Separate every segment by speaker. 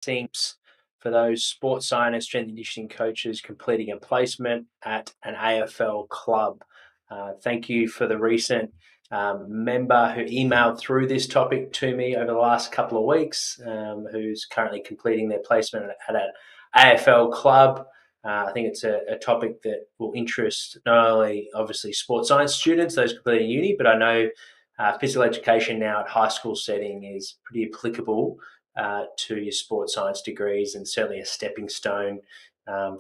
Speaker 1: seems for those sports scientists, strength and conditioning coaches completing a placement at an AFL club. Thank you for the recent member who emailed through this topic to me over the last couple of weeks, who's currently completing their placement at an AFL club. I think it's a topic that will interest not only obviously sports science students, those completing uni, but I know physical education now at high school setting is pretty applicable to your sports science degrees, and certainly a stepping stone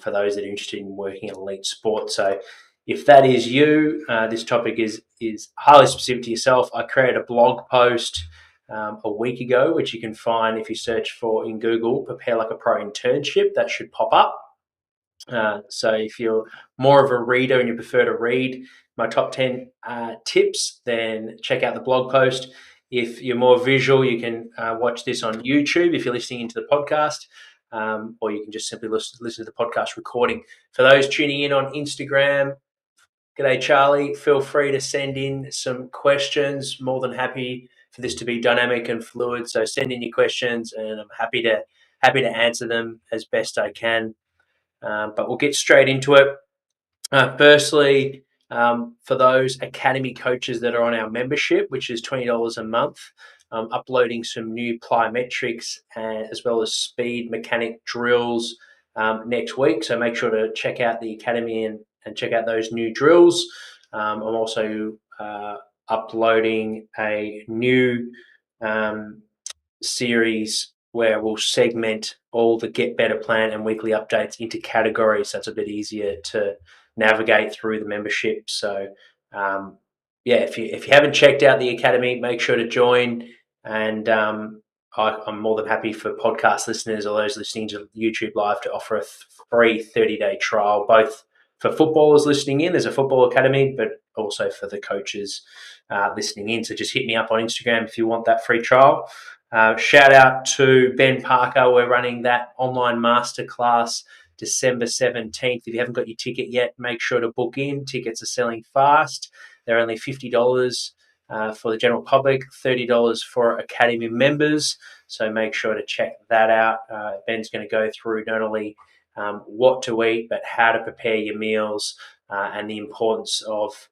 Speaker 1: for those that are interested in working in elite sport. So if that is you, this topic is highly specific to yourself. I created a blog post a week ago, which you can find if you search for in Google, Prepare Like a Pro Internship. That should pop up. So if you're more of a reader and you prefer to read my top 10 tips, then check out the blog post. If you're more visual, you can watch this on YouTube if you're listening into the podcast, or you can just simply listen to the podcast recording. For those tuning in on Instagram, g'day Charlie, feel free to send in some questions. More than happy for this to be dynamic and fluid. So send in your questions and I'm happy to answer them as best I can. But we'll get straight into it. Firstly, for those academy coaches that are on our membership, which is $20 a month, uploading some new plyometrics as well as speed mechanic drills next week. So make sure to check out the academy and check out those new drills. I'm also uploading a new series where we'll segment all the Get Better plan and weekly updates into categories, so it's a bit easier to navigate through the membership. So if you haven't checked out the academy, make sure to join. And I'm more than happy for podcast listeners or those listening to YouTube Live to offer a free 30-day trial, both for footballers listening in. There's a football academy, but also for the coaches listening in. So just hit me up on Instagram if you want that free trial. Shout out to Ben Parker. We're running that online masterclass December 17th. If you haven't got your ticket yet, make sure to book in. Tickets are selling fast. They're only $50 for the general public, $30 for Academy members. So make sure to check that out. Ben's going to go through not only what to eat, but how to prepare your meals and the importance of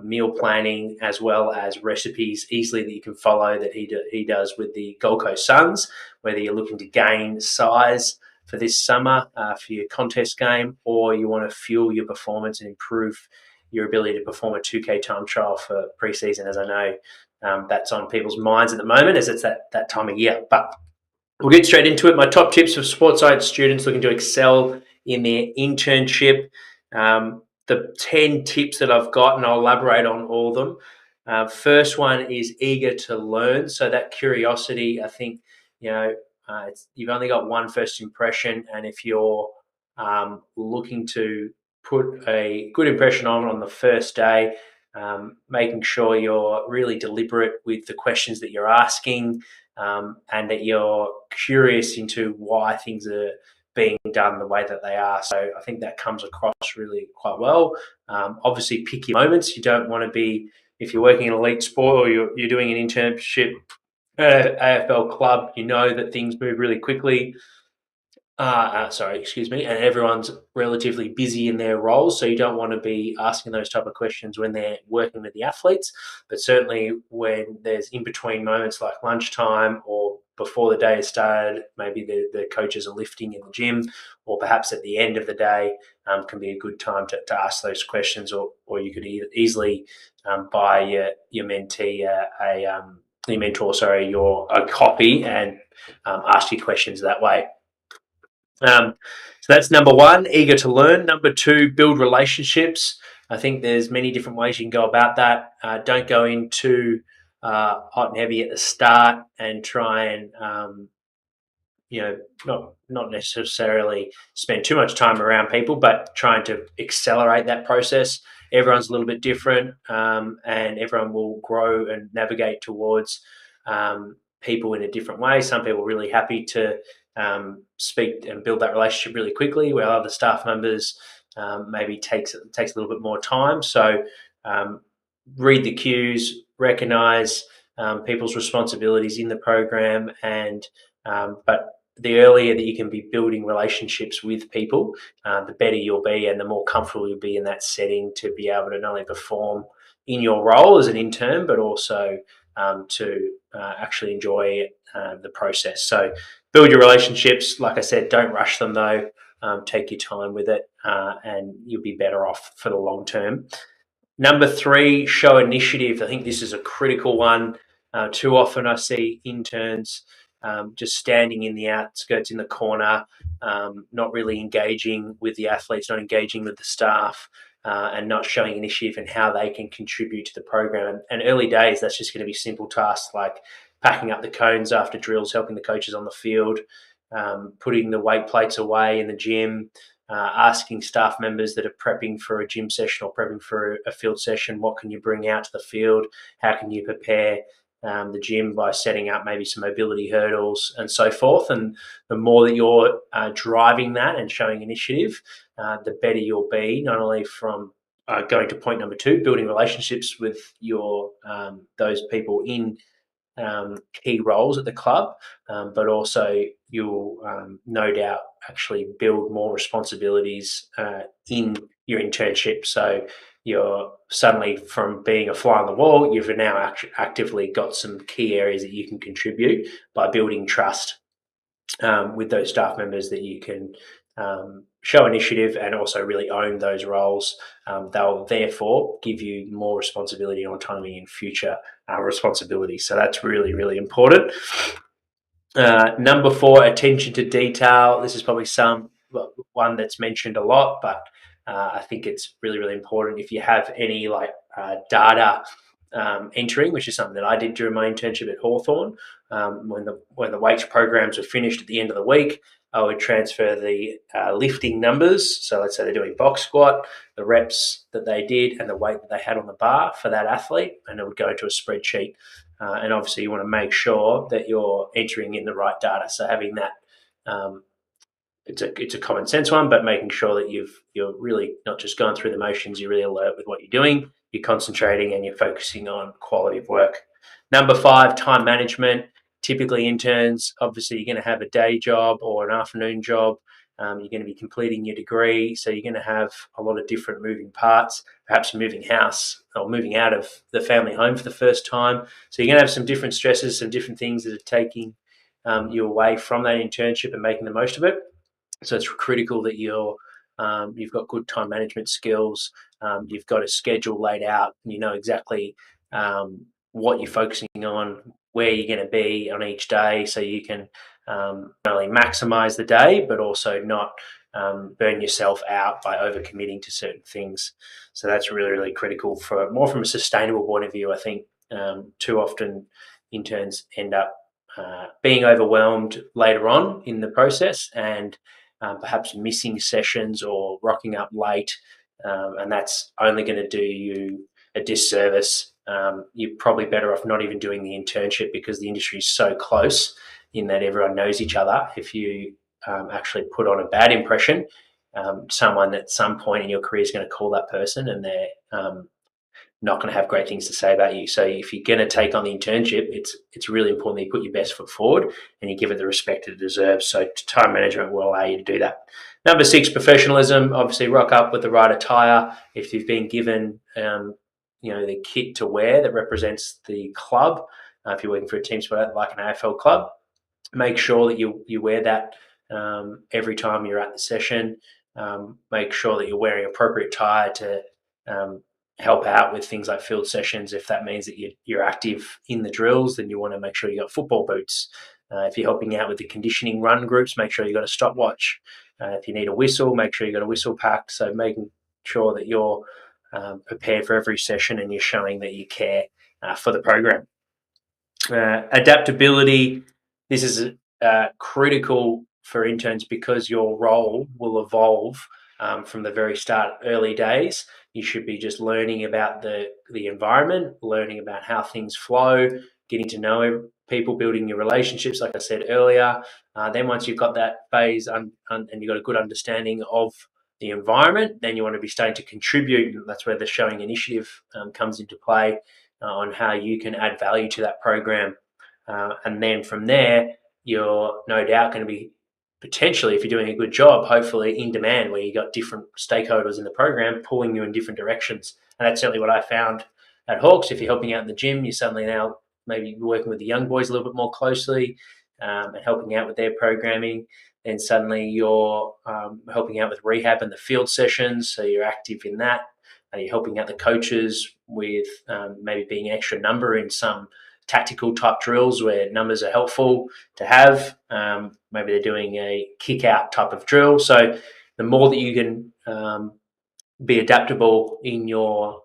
Speaker 1: meal planning, as well as recipes easily that you can follow that he does with the Gold Coast Suns, whether you're looking to gain size for this summer for your contest game, or you want to fuel your performance and improve your ability to perform a 2K time trial for preseason, as I know that's on people's minds at the moment as it's that time of year. But we'll get straight into it. My top tips for sports science students looking to excel in their internship. The 10 tips that I've got, and I'll elaborate on all of them. First one is eager to learn. So that curiosity, I think, you've only got one first impression, and if you're looking to put a good impression on the first day, making sure you're really deliberate with the questions that you're asking, and that you're curious into why things are being done the way that they are. So I think that comes across really quite well. Obviously, pick your moments. You don't want to be, if you're working in elite sport or you're doing an internship at an AFL club, you know that things move really quickly. And everyone's relatively busy in their roles, so you don't want to be asking those type of questions when they're working with the athletes. But certainly when there's in-between moments like lunchtime or before the day has started, maybe the coaches are lifting in the gym, or perhaps at the end of the day, can be a good time to ask those questions, or you could easily buy your mentee your mentor, a copy and ask your questions that way. So that's number one, eager to learn. Number two, build relationships. I think there's many different ways you can go about that. Don't go into hot and heavy at the start and try and not necessarily spend too much time around people, but trying to accelerate that process. Everyone's a little bit different, and everyone will grow and navigate towards people in a different way. Some people are really happy to speak and build that relationship really quickly, where other staff members maybe takes a little bit more time. So read the cues, recognise people's responsibilities in the program, and but the earlier that you can be building relationships with people, the better you'll be and the more comfortable you'll be in that setting to be able to not only perform in your role as an intern, but also to actually enjoy the process. So build your relationships. Like I said, don't rush them though. Take your time with it, and you'll be better off for the long term. Number 3, show initiative. I think this is a critical one. Too often I see interns just standing in the outskirts in the corner, not really engaging with the athletes, not engaging with the staff, and not showing initiative and how they can contribute to the program. And early days, that's just going to be simple tasks like packing up the cones after drills, helping the coaches on the field, putting the weight plates away in the gym, asking staff members that are prepping for a gym session or prepping for a field session, what can you bring out to the field? How can you prepare the gym by setting up maybe some mobility hurdles and so forth? And the more that you're driving that and showing initiative, the better you'll be, not only from going to point number 2, building relationships with your those people in key roles at the club, but also you'll no doubt actually build more responsibilities in your internship. So you're suddenly, from being a fly on the wall, you've now actively got some key areas that you can contribute by building trust with those staff members, that you can show initiative and also really own those roles. They'll therefore give you more responsibility and autonomy in future responsibilities. So that's really, really important. Number 4, attention to detail. This is probably one that's mentioned a lot, but I think it's really, really important. If you have any data entering, which is something that I did during my internship at Hawthorn, when the weights programs were finished at the end of the week, I would transfer the lifting numbers. So let's say they're doing box squat, the reps that they did and the weight that they had on the bar for that athlete, and it would go into a spreadsheet. And obviously you want to make sure that you're entering in the right data. So having that, it's a common sense one, but making sure that you're really not just going through the motions, you're really alert with what you're doing, you're concentrating and you're focusing on quality of work. Number 5, time management. Typically interns, obviously you're going to have a day job or an afternoon job. You're going to be completing your degree, so you're going to have a lot of different moving parts. Perhaps you're moving house or moving out of the family home for the first time. So you're going to have some different stresses, some different things that are taking you away from that internship and making the most of it. So it's critical that you've got good time management skills. You've got a schedule laid out, and you know exactly what you're focusing on, where you're going to be on each day, so you can not only maximize the day, but also not burn yourself out by overcommitting to certain things. So that's really, really critical for more from a sustainable point of view. I think too often interns end up being overwhelmed later on in the process and perhaps missing sessions or rocking up late, and that's only going to do you a disservice. You're probably better off not even doing the internship, because the industry is so close in that everyone knows each other. If you actually put on a bad impression, someone at some point in your career is going to call that person, and they're not going to have great things to say about you. So if you're going to take on the internship, it's really important that you put your best foot forward and you give it the respect it deserves. So time management will allow you to do that. Number 6, professionalism. Obviously, rock up with the right attire. If you've been given the kit to wear that represents the club, if you're working for a team sport like an AFL club, make sure that you wear that every time you're at the session. Make sure that you're wearing appropriate attire to help out with things like field sessions. If that means that you're active in the drills, then you want to make sure you got football boots. If you're helping out with the conditioning run groups, make sure you got a stopwatch. If you need a whistle, make sure you got a whistle packed. So making sure that you're prepared for every session and you're showing that you care for the program. Adaptability. This is critical for interns because your role will evolve from the very start, early days. You should be just learning about the environment, learning about how things flow, getting to know people, building your relationships, like I said earlier. Then once you've got that phase and you've got a good understanding of the environment, then you want to be starting to contribute. And that's where the showing initiative comes into play on how you can add value to that program. And then from there, you're no doubt going to be potentially, if you're doing a good job, hopefully in demand, where you got different stakeholders in the program pulling you in different directions. And that's certainly what I found at Hawks. If you're helping out in the gym, you're suddenly now maybe working with the young boys a little bit more closely, and helping out with their programming. Then suddenly you're helping out with rehab and the field sessions, so you're active in that. You're helping out the coaches with maybe being an extra number in some tactical type drills where numbers are helpful to have. Maybe they're doing a kick out type of drill. So the more that you can be adaptable in your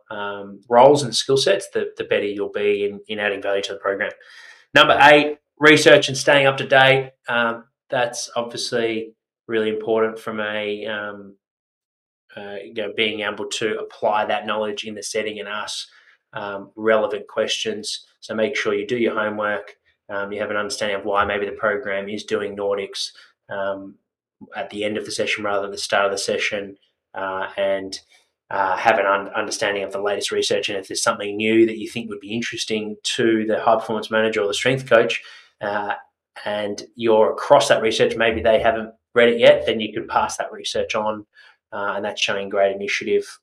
Speaker 1: roles and skill sets, the better you'll be in adding value to the program. Number 8, research and staying up to date. That's obviously really important from being able to apply that knowledge in the setting and ask relevant questions. So make sure you do your homework. You have an understanding of why maybe the program is doing Nordics at the end of the session rather than the start of the session, and have an understanding of the latest research. And if there's something new that you think would be interesting to the high performance manager or the strength coach, and you're across that research, maybe they haven't read it yet, then you could pass that research on. And that's showing great initiative,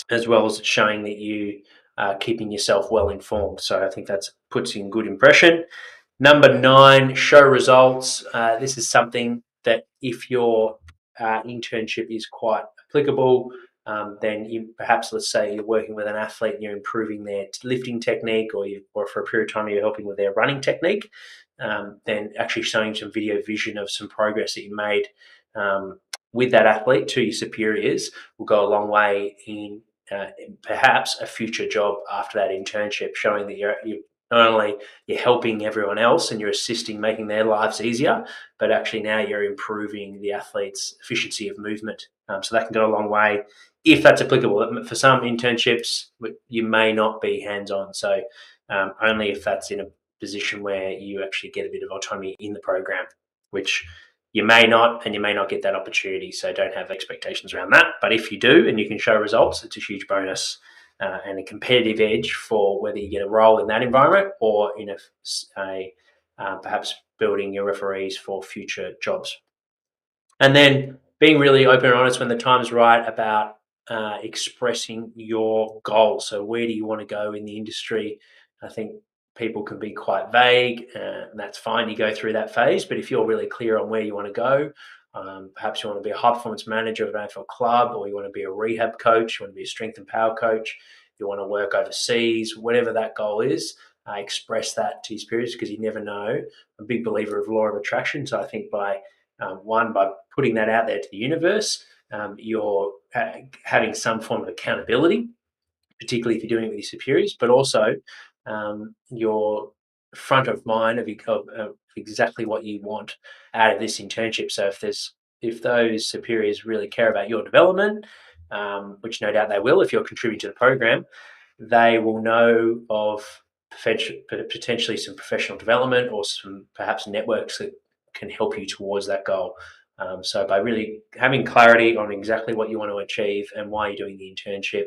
Speaker 1: as well as showing that you are keeping yourself well informed. So I think that puts in good impression. Number 9, show results. This is something that if your internship is quite applicable, then you perhaps, let's say you're working with an athlete and you're improving their lifting technique, or for a period of time you're helping with their running technique, then actually showing some video vision of some progress that you made with that athlete to your superiors will go a long way in perhaps a future job after that internship, showing that you're not only you're helping everyone else and you're assisting making their lives easier, but actually now you're improving the athlete's efficiency of movement. So that can go a long way if that's applicable. For some internships, you may not be hands-on, so only if that's in a position where you actually get a bit of autonomy in the program, which you may not, and you may not get that opportunity, so don't have expectations around that. But if you do and you can show results, it's a huge bonus and a competitive edge for whether you get a role in that environment or in perhaps building your referees for future jobs. And then being really open and honest when the time's right about expressing your goals. So where do you want to go in the industry? I think people can be quite vague, and that's fine. You go through that phase, but if you're really clear on where you want to go, perhaps you want to be a high performance manager of an AFL club, or you want to be a rehab coach, you want to be a strength and power coach, you want to work overseas, whatever that goal is, express that to your superiors, because you never know. I'm a big believer of law of attraction, so I think by putting that out there to the universe, you're having some form of accountability, particularly if you're doing it with your superiors, but also your front of mind of exactly what you want out of this internship. So if those superiors really care about your development, which no doubt they will if you're contributing to the program, they will know of potentially some professional development or some perhaps networks that can help you towards that goal. So by really having clarity on exactly what you want to achieve and why you're doing the internship,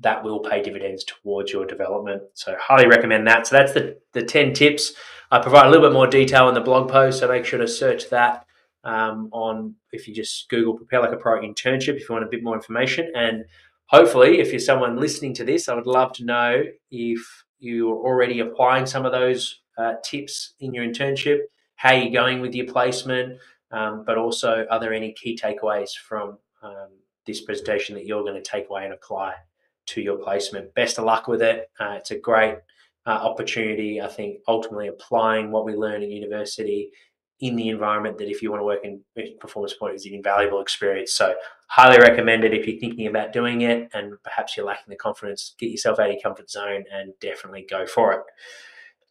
Speaker 1: that will pay dividends towards your development. So highly recommend that. So that's the 10 tips. I provide a little bit more detail in the blog post, so make sure to search that if you just Google Prepare Like a Pro internship if you want a bit more information. And hopefully, if you're someone listening to this, I would love to know if you're already applying some of those tips in your internship, how you're going with your placement, but also are there any key takeaways from this presentation that you're going to take away and apply to your placement. Best of luck with it. It's a great opportunity. I think ultimately applying what we learn at university in the environment that if you want to work in performance sport is an invaluable experience. So highly recommend it if you're thinking about doing it and perhaps you're lacking the confidence. Get yourself out of your comfort zone and definitely go for it.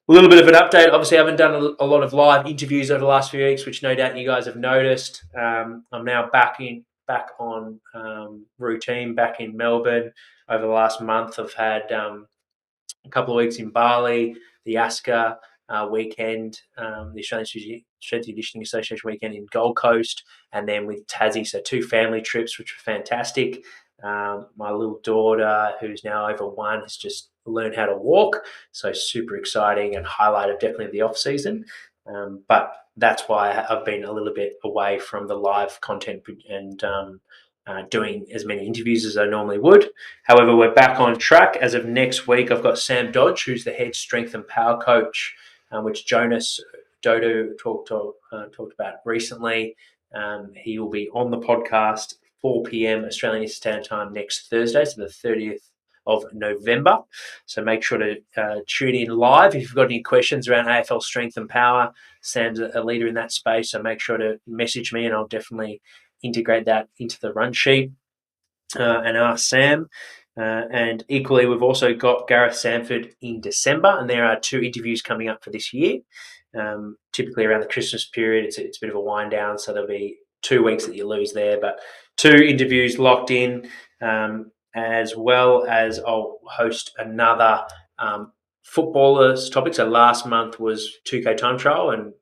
Speaker 1: A little bit of an update. Obviously, I haven't done a lot of live interviews over the last few weeks, which no doubt you guys have noticed. I'm now back on routine, back in Melbourne. Over the last month, I've had a couple of weeks in Bali, the ASCA weekend, the Australian Strength and Conditioning Association weekend in Gold Coast, and then with Tassie. So 2 family trips, which were fantastic. My little daughter, who's now over 1, has just learned how to walk. So super exciting and highlight of definitely the off season. But that's why I've been a little bit away from the live content and doing as many interviews as I normally would. However, we're back on track. As of next week, I've got Sam Dodge, who's the head strength and power coach, which Jonas Dodo talked about recently. He will be on the podcast 4 p.m. Australian Standard Time next Thursday, so the 30th of November. So make sure to tune in live. If you've got any questions around AFL strength and power, Sam's a leader in that space, so make sure to message me and I'll definitely integrate that into the run sheet and ask Sam. And equally, we've also got Gareth Sanford in December, and there are 2 interviews coming up for this year. Typically around the Christmas period, it's a bit of a wind down, so there'll be 2 weeks that you lose there, but 2 interviews locked in, as well as I'll host another footballers topic. So last month was 2K time trial and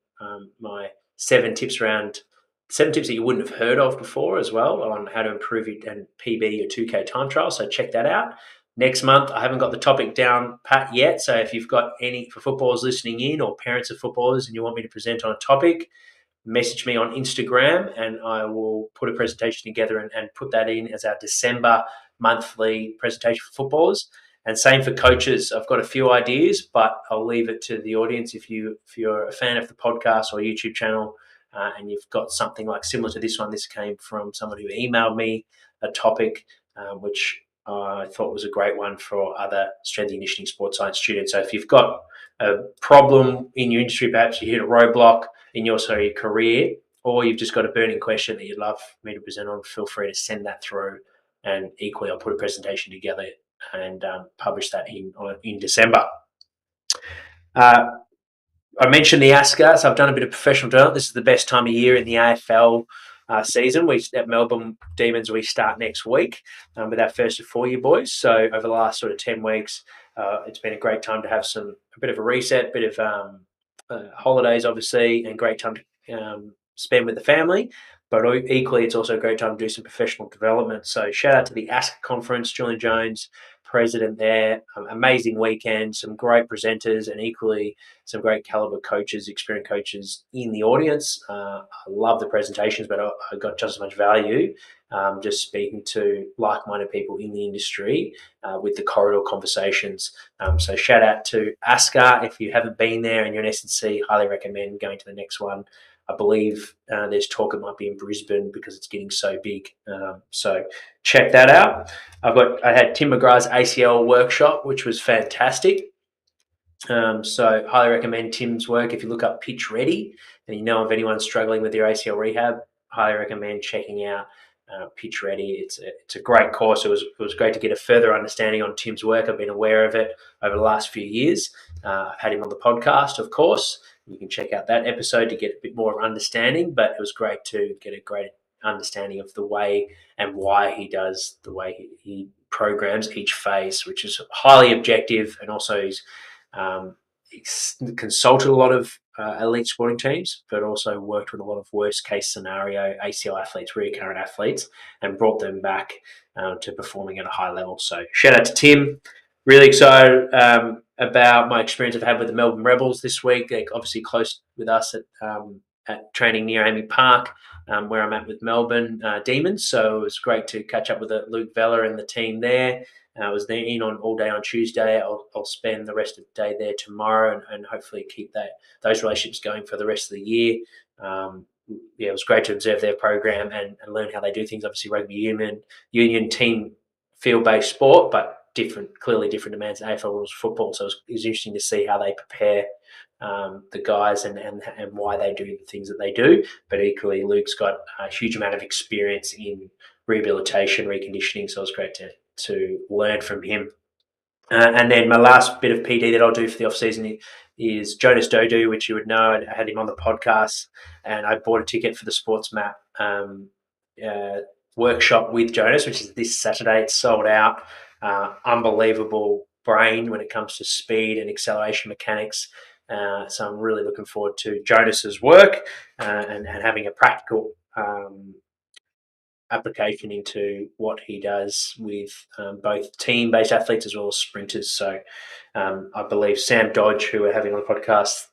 Speaker 1: my 7 tips that you wouldn't have heard of before as well on how to improve and PB your 2K time trial. So check that out. Next month, I haven't got the topic down pat yet. So if you've got any for footballers listening in or parents of footballers and you want me to present on a topic, message me on Instagram and I will put a presentation together and put that in as our December monthly presentation for footballers. And same for coaches. I've got a few ideas, but I'll leave it to the audience. If you're a fan of the podcast or YouTube channel and you've got something like similar to this one, this came from someone who emailed me a topic which I thought was a great one for other strength and conditioning sports science students. So if you've got a problem in your industry, perhaps you hit a roadblock in your career, or you've just got a burning question that you'd love me to present on, feel free to send that through. And equally, I'll put a presentation together and publish that in December. I mentioned the ASCA, so I've done a bit of professional development. This is the best time of year in the AFL season. At Melbourne Demons, we start next week with our first of 4-year boys. So over the last sort of 10 weeks, it's been a great time to have a bit of a reset, bit of holidays, obviously, and great time to spend with the family. But equally, it's also a great time to do some professional development. So shout out to the ASCA conference, Julian Jones, president there. Amazing weekend, some great presenters, and equally some great caliber coaches, experienced coaches in the audience. I love the presentations, but I got just as much value just speaking to like-minded people in the industry with the corridor conversations. So shout out to ASCA. If you haven't been there and you're an S&C, highly recommend going to the next one. I believe there's talk it might be in Brisbane because it's getting so big. So check that out. I had Tim McGrath's ACL workshop, which was fantastic. So highly recommend Tim's work. If you look up Pitch Ready and you know of anyone struggling with their ACL rehab, highly recommend checking out Pitch Ready. It's a great course. It was great to get a further understanding on Tim's work. I've been aware of it over the last few years. I've had him on the podcast, of course. You can check out that episode to get a bit more of understanding, but it was great to get a great understanding of the way and why he does the way he programs each phase, which is highly objective, and also he's consulted a lot of elite sporting teams, but also worked with a lot of worst case scenario ACL athletes, recurrent athletes, and brought them back to performing at a high level. So shout out to Tim. Really excited about my experience I've had with the Melbourne Rebels this week. They're obviously close with us at training near Amy Park, where I'm at with Melbourne Demons. So it was great to catch up with Luke Vella and the team there. I was there on all day on Tuesday. I'll spend the rest of the day there tomorrow and hopefully keep those relationships going for the rest of the year. It was great to observe their program and learn how they do things. Obviously, rugby union team field-based sport, but clearly different demands than AFL rules football. So it was interesting to see how they prepare the guys and why they do the things that they do. But equally, Luke's got a huge amount of experience in rehabilitation, reconditioning. So it was great to learn from him. And then my last bit of PD that I'll do for the off-season is Jonas Dodu, which you would know. I had him on the podcast, and I bought a ticket for the Sports Map workshop with Jonas, which is this Saturday. It's sold out. Unbelievable brain when it comes to speed and acceleration mechanics. So I'm really looking forward to Jonas's work and having a practical application into what he does with both team-based athletes as well as sprinters. So I believe Sam Dodge, who we're having on the podcast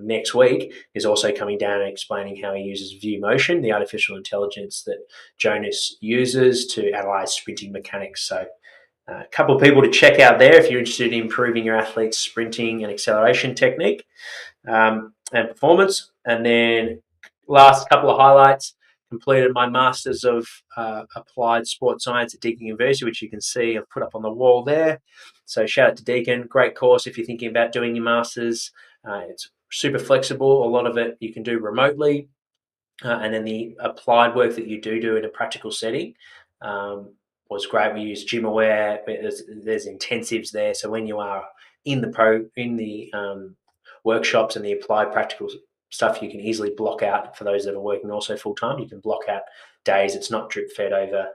Speaker 1: next week, is also coming down and explaining how he uses View Motion, the artificial intelligence that Jonas uses to analyze sprinting mechanics. So a couple of people to check out there if you're interested in improving your athlete's sprinting and acceleration technique and performance. And then last couple of highlights, completed my Masters of Applied Sports Science at Deakin University, which you can see I've put up on the wall there. So shout out to Deakin. Great course if you're thinking about doing your Masters. It's super flexible. A lot of it you can do remotely. And then the applied work that you do in a practical setting was great. We use GymAware. There's intensives there, so when you are in the workshops and the applied practical stuff, you can easily block out. For those that are working also full time, you can block out days. It's not drip fed over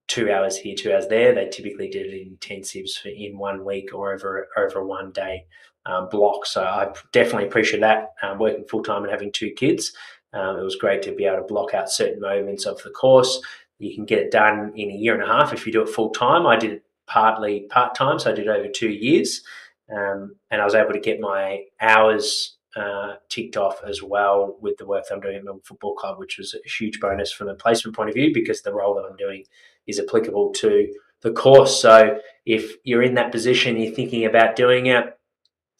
Speaker 1: 2 hours here, 2 hours there. They typically did it in intensives in 1 week or over 1 day block. So I definitely appreciate that. Working full time and having 2 kids. It was great to be able to block out certain moments of the course. You can get it done in a year and a half if you do it full time. I did it partly part time, so I did it over 2 years, and I was able to get my hours ticked off as well with the work that I'm doing at Melbourne Football Club, which was a huge bonus from a placement point of view because the role that I'm doing is applicable to the course. So if you're in that position, you're thinking about doing it,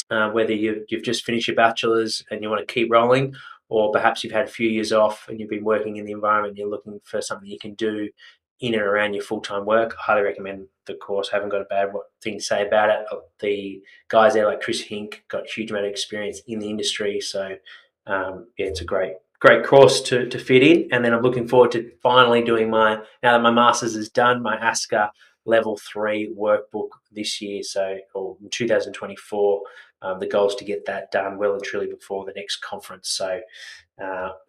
Speaker 1: whether you've just finished your bachelor's and you want to keep rolling, or perhaps you've had a few years off and you've been working in the environment and you're looking for something you can do in and around your full-time work, I highly recommend the course. I haven't got a bad thing to say about it. The guys there like Chris Hink got a huge amount of experience in the industry. So it's a great course to fit in. And then I'm looking forward to finally doing now that my Masters is done, my ASCA Level 3 workbook this year, or in 2024. The goal is to get that done well and truly before the next conference. So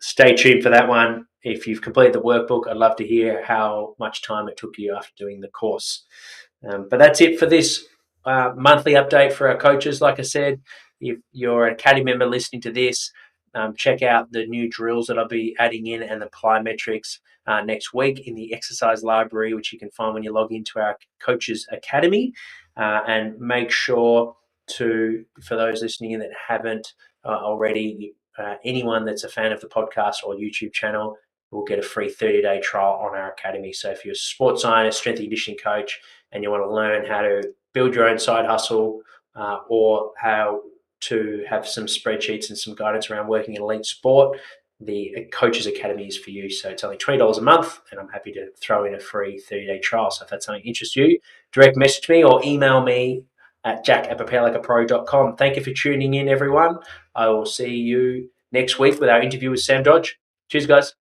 Speaker 1: stay tuned for that one. If you've completed the workbook, I'd love to hear how much time it took you after doing the course. But that's it for this monthly update for our coaches. Like I said, if you're an Academy member listening to this, check out the new drills that I'll be adding in and the plyometrics next week in the exercise library, which you can find when you log into our Coaches Academy. And make sure for those listening in that haven't already, anyone that's a fan of the podcast or YouTube channel will get a free 30-day trial on our academy. So if you're a sports scientist, strength and conditioning coach, and you want to learn how to build your own side hustle or how to have some spreadsheets and some guidance around working in elite sport, the Coaches Academy is for you. So it's only $20 a month, and I'm happy to throw in a free 30-day trial. So if that's something that interests you, direct message me or email me at jack@preparelikeapro.com. Thank you for tuning in, everyone. I will see you next week with our interview with Sam Dodge. Cheers, guys.